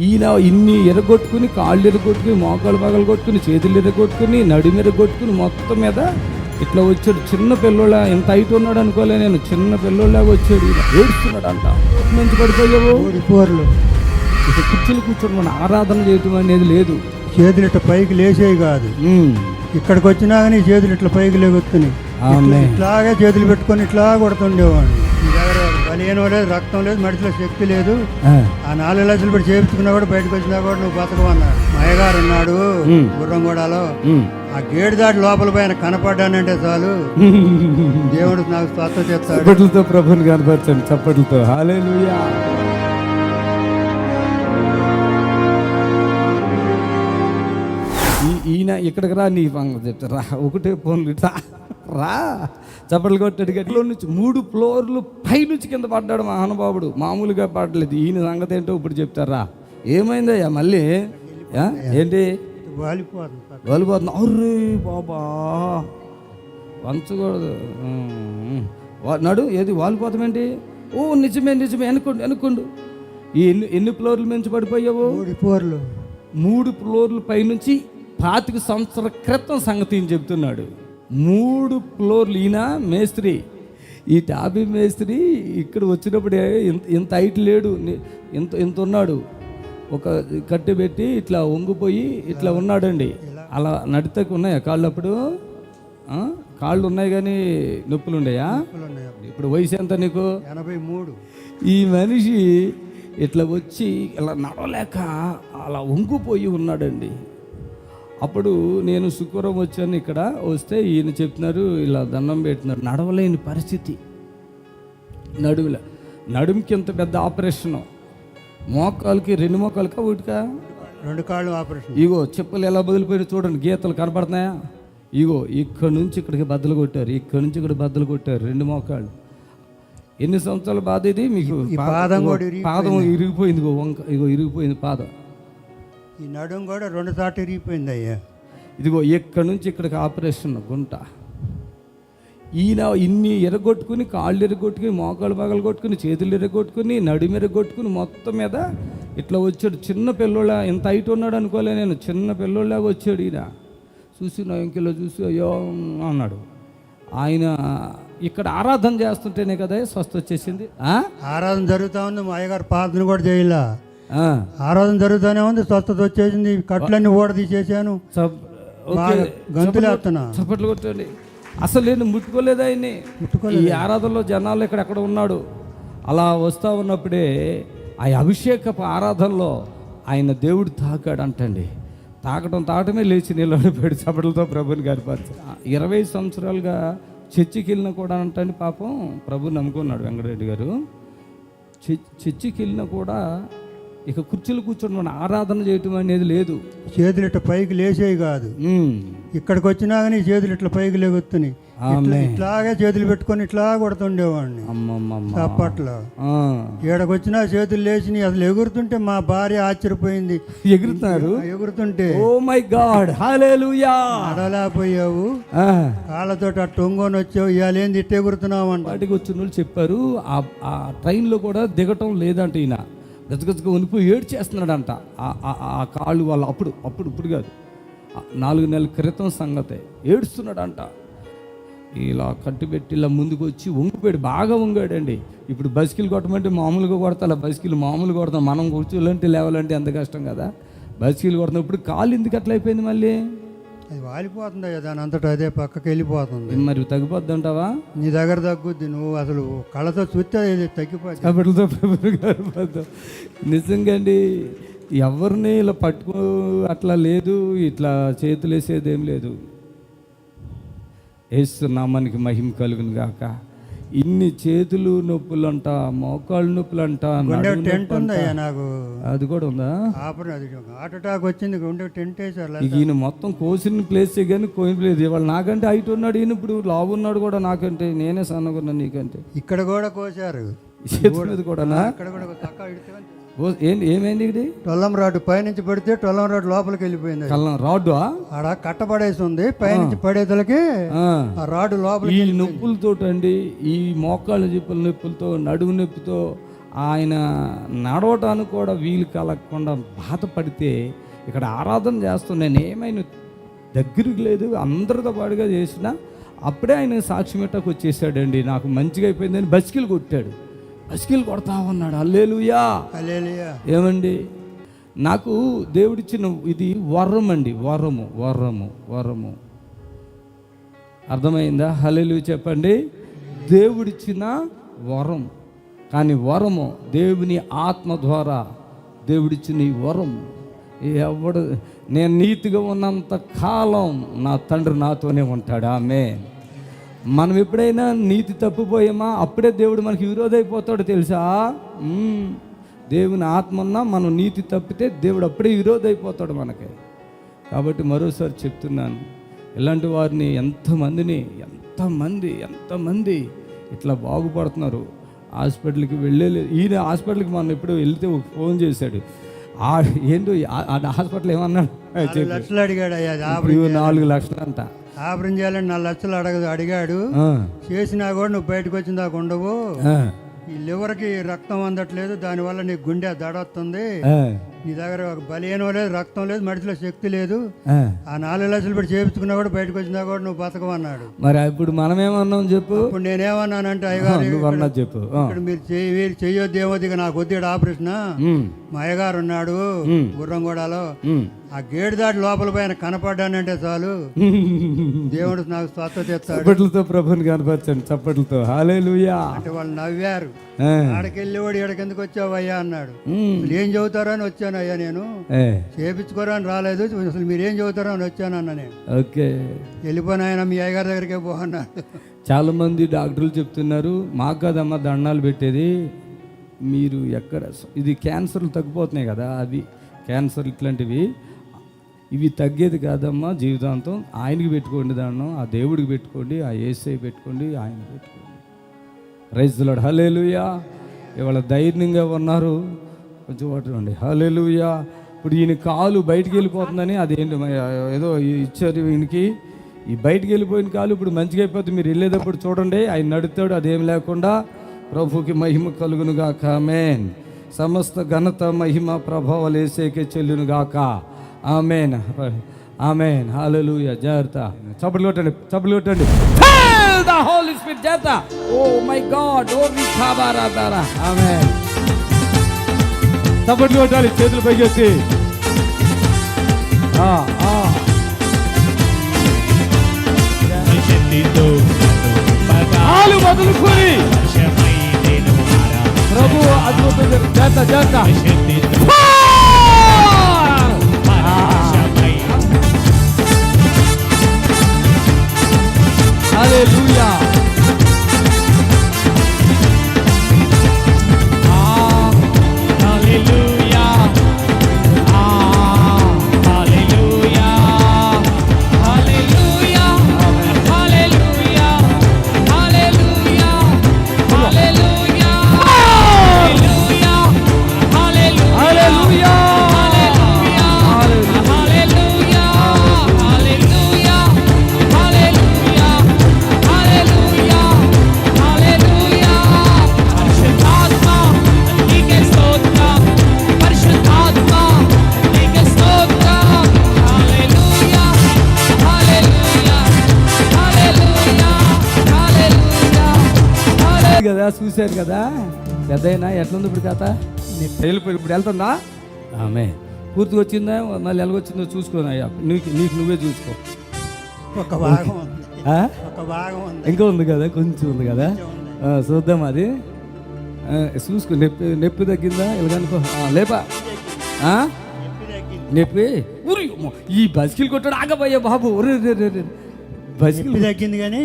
ఈయన ఇన్ని ఎరగొట్టుకుని, కాళ్ళు ఎరగొట్టుకుని, మోకాళ్ళు పగలు కొట్టుకుని, చేతులు ఎరగొట్టుకుని, నడుము ఎరగొట్టుకుని మొత్తం మీద ఇట్లా వచ్చాడు. చిన్న పిల్లోళ్ళ ఎంత హైట్ ఉన్నాడు అనుకోలే నేను, చిన్న పిల్లోళ్ళగా వచ్చాడు. ఈయన ఏడుస్తున్నాడు అంట. మంచి పడిపోయావు ఇక కుర్చీలు కూర్చొని మన ఆరాధన చేయటం అనేది లేదు. చేతులు ఇట్లా పైకి లేచేవి కాదు. ఇక్కడికి వచ్చినా కానీ చేతులు ఇట్లా పైకి లేగొత్తున్నాయి. ఇట్లాగే చేతులు పెట్టుకొని ఇట్లా కొడుతుండేవాడిని. మీ దగ్గర బలియనం లేదు, రక్తం లేదు, మడిచిలో శక్తి లేదు. ఆ 4 లక్షలు పెట్టి చేయించుకున్నా కూడా బయటకు వచ్చినా కూడా నువ్వు బతకవు అన్నాడు. మా అయ్యగారు ఉన్నాడు గుర్రంగూడలో. ఆ గేటు దాటి లోపల పైన కనపడ్డానంటే చాలు దేవుడు నాకు స్వస్థత చేస్తాడు. చప్పట్లతో ప్రభుని కనపరచండి, చప్పట్లతో. హల్లెలూయా. ఈయన ఇక్కడికి రా, నీ చెప్తారా ఒకటే ఫోన్లు రా చప్పట్లు కొట్టాడు. గట్టిలో నుంచి 3 ఫ్లోర్లు పైనుంచి కింద పడ్డాడు మహానుభావుడు. మామూలుగా పడలేదు. ఈయన సంగతి ఏంటో ఇప్పుడు చెప్తారా. ఏమైందయ్యా మళ్ళీ? ఏంటి వాలిపోతుంది? అర్రే బాబా, వంచకూడదు నడు. ఏది వాలిపోతామేంటి? ఓ నిజమే అనుకోండు. ఈ ఎన్ని ఫ్లోర్లు మించి పడిపోయావు? 3 ఫ్లోర్లు పైనుంచి 25 సంవత్సరాల క్రితం సంగతి చెప్తున్నాడు. 3 ఫ్లోర్లు. ఈయన మేస్త్రి, ఈ టాబీ మేస్త్రి ఇక్కడ వచ్చినప్పుడే ఇంత హైట్ లేడు, ఇంత ఉన్నాడు. ఒక కట్టె పెట్టి ఇట్లా వంగిపోయి ఇట్లా ఉన్నాడండి. అలా నడితకు ఉన్నాయా కాళ్ళు? అప్పుడు కాళ్ళు ఉన్నాయి కానీ నొప్పులు ఉన్నాయా? ఇప్పుడు వయసు ఎంత నీకు? 83. ఈ మనిషి ఇట్లా వచ్చి ఇలా నడవలేక అలా వంగిపోయి ఉన్నాడండి. అప్పుడు నేను శుక్రవారం వచ్చాను. ఇక్కడ వస్తే ఈయన చెప్తున్నారు, ఇలా దండం పెట్టినారు. నడవలేని పరిస్థితి. నడుముకి ఎంత పెద్ద ఆపరేషను. మోకాలకి 2 మోకాలకా ఒకటికా? 2 కాళ్ళు ఆపరేషన్. ఇగో చెప్పులు ఎలా బదిలిపోయి చూడండి, గీతలు కనపడుతున్నాయా? ఇగో ఇక్కడ నుంచి ఇక్కడికి బద్దలు కొట్టారు, ఇక్కడ నుంచి ఇక్కడ బద్దలు కొట్టారు 2 మోకాళ్ళు. ఎన్ని సంవత్సరాల బాధ ఇది మీకు? పాదం ఇరిగిపోయింది. ఇగో ఇరిగిపోయింది పాదం. ఈ నడుము కూడా 2 సార్లు ఇరిగిపోయింది అయ్యా. ఇదిగో ఇక్కడ నుంచి ఇక్కడికి ఆపరేషన్ గుంట. ఈయన ఇన్ని ఎరగొట్టుకుని, కాళ్ళు ఎరగొట్టుకుని, మోకాళ్ళు పగలు కొట్టుకుని, చేతులు ఎరగొట్టుకుని, నడుము ఎరగొట్టుకుని మొత్తం మీద ఇట్లా వచ్చాడు. చిన్న పిల్లోళ్ళ ఎంత హైట్ ఉన్నాడు అనుకోలే నేను, చిన్న పిల్లోళ్ళగా వచ్చాడు. ఈయన చూసి నా ఇంకెలో చూసి అయ్యో అన్నాడు. ఆయన ఇక్కడ ఆరాధన చేస్తుంటేనే కదా స్వస్థ వచ్చేసింది. ఆరాధన జరుగుతూ ఉంది. మా అయ్యగారు ప్రార్థన కూడా చేయలే. ఆరాధన జరుగుతూనే ఉంది, స్వస్థత వచ్చేసింది. కట్లన్నీ ఓడ తీసేసాను, గంతులేస్తున్నా. చప్పట్లు కొట్టండి. అసలు నేను ముట్టుకోలేదు ఆయన్ని. ఈ ఆరాధనలో జనాలు ఎక్కడ ఉన్నాడు. అలా వస్తూ ఉన్నప్పుడే ఆ అభిషేకపు ఆరాధనలో ఆయన దేవుడు తాకాడు అంటండి. తాకటమే లేచి నిలబడిపోయాడు. చప్పట్లతో ప్రభుని గర్పరిచి 20 సంవత్సరాలుగా చర్చికి వెళ్ళినా కూడా అంటండి పాపం ప్రభుని నమ్ముకున్నాడు వెంకటరెడ్డి గారు. చర్చికి వెళ్ళినా కూడా ఇక కుర్చీలు కూర్చొని మన ఆరాధన చేయటం అనేది లేదు. చేతులు ఇట్లా పైకి లేచేవి కాదు. ఇక్కడికి వచ్చినా కానీ చేతులు ఇట్లా పైకి లేగొత్తున్నాయి. ఇట్లాగే చేతులు పెట్టుకొని ఇట్లా కొడుతుండేవాడిని అప్పట్లో. ఏడకు వచ్చినా చేతులు లేచినాయి. అసలు ఎగురుతుంటే మా భార్య ఆశ్చర్యపోయింది. ఎగురుతుంటే ఓ మై గాడ్ హల్లెలూయా. అడలేకపోయావు, కాళ్ళతో టొంగోని వచ్చావు, ఇవాళ ఏంది ఇట్ట ఎగురుతున్నావు అంట. వాటికి వచ్చిన వాళ్ళు చెప్పారు ఆ ట్రైన్లో కూడా దిగటం లేదంట. ఈయన గజగజగా ఉనిపోయి ఏడ్చేస్తున్నాడంట. ఆ కాళ్ళు వాళ్ళు ఇప్పుడు కాదు, 4 నెలల క్రితం సంగతే. ఏడుస్తున్నాడంట. ఇలా కట్టుబెట్టి ఇలా ముందుకు వచ్చి వంగిపోయాడు, బాగా వంగాడండి. ఇప్పుడు బైసికిల్ కొట్టమంటే మామూలుగా కొడతా, బైసికిల్ మామూలుగా కొడతాం. మనం కూర్చోలంటే లేవాలంటే ఎంత కష్టం కదా. బైసికిల్ కొడతాం. ఇప్పుడు కాళ్ళు ఎందుకు అట్లా అయిపోయింది? మళ్ళీ అది వాలిపోతుంది దాని అంతటా అదే పక్కకి వెళ్ళిపోతుంది. మరి తగ్గిపోద్ది అంటావా? నీ దగ్గర తగ్గుద్ది. నువ్వు అసలు కళ్ళతో చూస్తే తగ్గిపోతుంది. నిజంగా అండి, ఎవరిని ఇలా పట్టుకో అట్లా లేదు, ఇట్లా చేతులు వేసేది ఏం లేదు. యేసు నామానికి మహిమ కలుగును గాక. ఇన్ని చేతులు నొప్పులు అంట, మోకాళ్ళు నొప్పులు అంట. టెంట్ ఉందయ్యా నాకు. అది కూడా ఉందా? హార్ట్ అటాక్ వచ్చింది, గుండె టెంట్ వేసారు. ఈయన మొత్తం కోసిన ప్లేస్ కానీ కోయలేదు. ఇవాళ నాకంటే హైట్ ఉన్నాడు ఈయన, ఇప్పుడు లావు ఉన్నాడు కూడా నాకంటే. నేనే సన్నగున్నా నీకంటే. ఇక్కడ కూడా కోసారు, కూడా ఏమైంది? ఇది టొల్లం రాడ్డు పైనుంచి పడితే టొల్లం రాడ్డు లోపలికి వెళ్ళిపోయింది. రాడ్డు ఆడ కట్టబడేసి ఉంది, పైనుంచి పడేదలకి ఆ రాడ్డు లోపల. ఈ నొప్పులతో అండి, ఈ మోకాళ్ళ జిప్పుల నొప్పులతో, నడుము నొప్పితో ఆయన నడవటానికి కూడా వీలు కలగకుండా బాధపడితే ఇక్కడ ఆరాధన చేస్తాను నేను ఏమైనా దగ్గరికి లేదు అందరితో పాటుగా చేసిన అప్పుడే ఆయన సాక్ష్యం ఇట్టకు వచ్చేసాడండి. నాకు మంచిగా అయిపోయిందని బస్కిల్ కొట్టాడు. బస్కిల్ కొడతా ఉన్నాడు. హల్లెలూయా హల్లెలూయా. ఏమండి నాకు దేవుడిచ్చిన ఇది వరం అండి. వరము అర్థమైందా? హల్లెలూయా చెప్పండి. దేవుడిచ్చిన వరం. కానీ వరము దేవుని ఆత్మ ద్వారా దేవుడిచ్చిన ఈ వరం ఎవడు నేను నీతిగా ఉన్నంత కాలం నా తండ్రి నాతోనే ఉంటాడు. ఆమేన్. మనం ఎప్పుడైనా నీతి తప్పిపోయామా అప్పుడే దేవుడు మనకి విరోధైపోతాడు తెలుసా. దేవుని ఆత్మ ఉన్నా మనం నీతి తప్పితే దేవుడు అప్పుడే విరోధైపోతాడు మనకి. కాబట్టి మరోసారి చెప్తున్నాను, ఇలాంటి వారిని ఎంతమంది ఇట్లా బాగుపడుతున్నారు. హాస్పిటల్కి వెళ్ళలేదు. ఈయన హాస్పిటల్కి మనం ఎప్పుడు వెళ్తే ఫోన్ చేశాడు. ఏంటో హాస్పిటల్ ఏమన్నాడు, 4 లక్షలు అడిగాడు. 4 లక్షలు అంట ఆపరేషన్ చేయాలని 4 లక్షలు అడిగాడు. చేసినా కూడా నువ్వు బయటకు వచ్చిన దాకా ఉండవు. ఈ లివర్కి రక్తం అందట్లేదు, దానివల్ల నీ గుండె దడొస్తుంది, నీ దగ్గర ఒక బలియనో లేదు, రక్తం లేదు, మడిచిలో శక్తి లేదు. ఆ 4 లక్షలు పెట్టి చేయించుకున్నా కూడా బయటకు వచ్చినా కూడా నువ్వు బతకమన్నాడు. మరి ఇప్పుడు మనమేమన్నాం చెప్పు. ఇప్పుడు నేనేమన్నానంటే అయ్యగారు చెప్పు, ఇక్కడ మీరు చెయ్యొద్దు ఏమొద్దు, ఇక నాకు వద్దు ఆపరేషన్. మా అయ్యగారు ఉన్నాడు గుర్రంగూడలో, ఆ గేటు దాటి లోపల పైన కనపడ్డానంటే చాలు దేవుడు నాకు స్వస్థత ఇస్తాడు. చప్పట్లతో ప్రభుని కనపరచండి, చప్పట్లతో. హల్లెలూయా అంటే వాళ్ళు నవ్వారు. ఆడకెళ్ళి వాడు ఎక్కడికెందుకు వచ్చావు అయ్యా అన్నాడు. ఏం చదువుతారో అని వచ్చాను అయ్యా, నేను చేపించుకోరా అని రాలేదు, అసలు మీరేం చదువుతారో అని వచ్చాను అన్న నేను. ఓకే వెళ్ళిపోయిన ఆయన మీ అయ్యగారి దగ్గరికే పోన్నాడు. చాలా మంది డాక్టర్లు చెప్తున్నారు, మాకు కదమ్మా దండాలు పెట్టేది, మీరు ఎక్కడ ఇది క్యాన్సర్లు తగ్గిపోతున్నాయి కదా, అవి క్యాన్సర్ ఇట్లాంటివి, ఇవి తగ్గేది కాదమ్మా జీవితాంతం. ఆయనకి పెట్టుకోండి దండం, ఆ దేవుడికి పెట్టుకోండి, ఆ యేసై పెట్టుకోండి, ఆయన పెట్టుకోండి. Praise the lord. హల్లెలూయా. ఇవాళ ధైర్యంగా ఉన్నారు కొంచెం వాటి. హల్లెలూయా. ఇప్పుడు ఈయన కాలు బయటికి వెళ్ళిపోతుందని అదేంటి ఏదో ఇచ్చారు ఈయనకి, ఈ బయటికి వెళ్ళిపోయిన కాలు ఇప్పుడు మంచిగా అయిపోతుంది. మీరు వెళ్ళేటప్పుడు చూడండి, ఆయన నడుతాడు అదేం లేకుండా. ప్రభుకి మహిమ కలుగును గాక. ఆమేన్. సమస్త ఘనత మహిమ ప్రభావాలు యేసేకే చెల్లును గాక. ఆమేన్ ఆమేన్. హల్లెలూయా. జాగ్రత్త. చప్పట్లు కొట్టండి. The Holy Spirit జాగ్రత్త. Oh my God. Oh రిఖాబారాదారా. ఆమేన్. చప్పట్లు కొట్టాలి చేతులు పైకెత్తి. కాలు వదులుకొని ప్రభు అద్భుతం. జాగ్రత్త. హల్లెలూయా. హల్లెలూయా. హల్లెలూయా. హల్లెలూయా. హల్లెలూయా. హల్లెలూయా. హల్లెలూయా. హల్లెలూయా. హల్లెలూయా. కదా చూశారు కదా పెద్దయినా ఎట్లుంది ఇప్పుడు కథ. ఇప్పుడు వెళ్తుందా ఆమె పూర్తిగా వచ్చిందా మళ్ళీ ఎలాగొచ్చిందో చూసుకోనయ్యా. నీకు నువ్వే చూసుకో. ఒక భాగం ఇంకా ఉంది కదా, కొంచెం ఉంది కదా, చూద్దాం అది. చూసుకో. నొప్పి తగ్గిందా ఇలాగనుకో. లేపా నొప్పి. ఊరి ఈ బస్కిల్ కొట్టాడు ఆగబోయే బాబు. బస్కిల్ తగ్గింది కానీ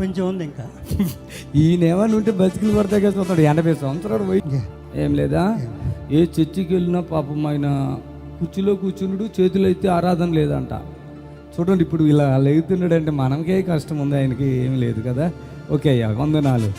కొంచెం ఉంది ఇంకా. ఈయనేమని ఉంటే బస్కిల్ పడతాయి కదా చూస్తాడు. 80 సంవత్సరాలు పోయి ఏం లేదా. ఏ చర్చికి వెళ్ళినా పాపం ఆయన కుర్చీలో కూర్చున్నాడు, చేతులు అయితే ఆరాధన లేదంట. చూడండి ఇప్పుడు ఇలా లేగుతున్నాడు అంటే మనకే కష్టం ఉంది, ఆయనకి ఏం లేదు కదా. ఓకే అయ్యా, వందనాలు.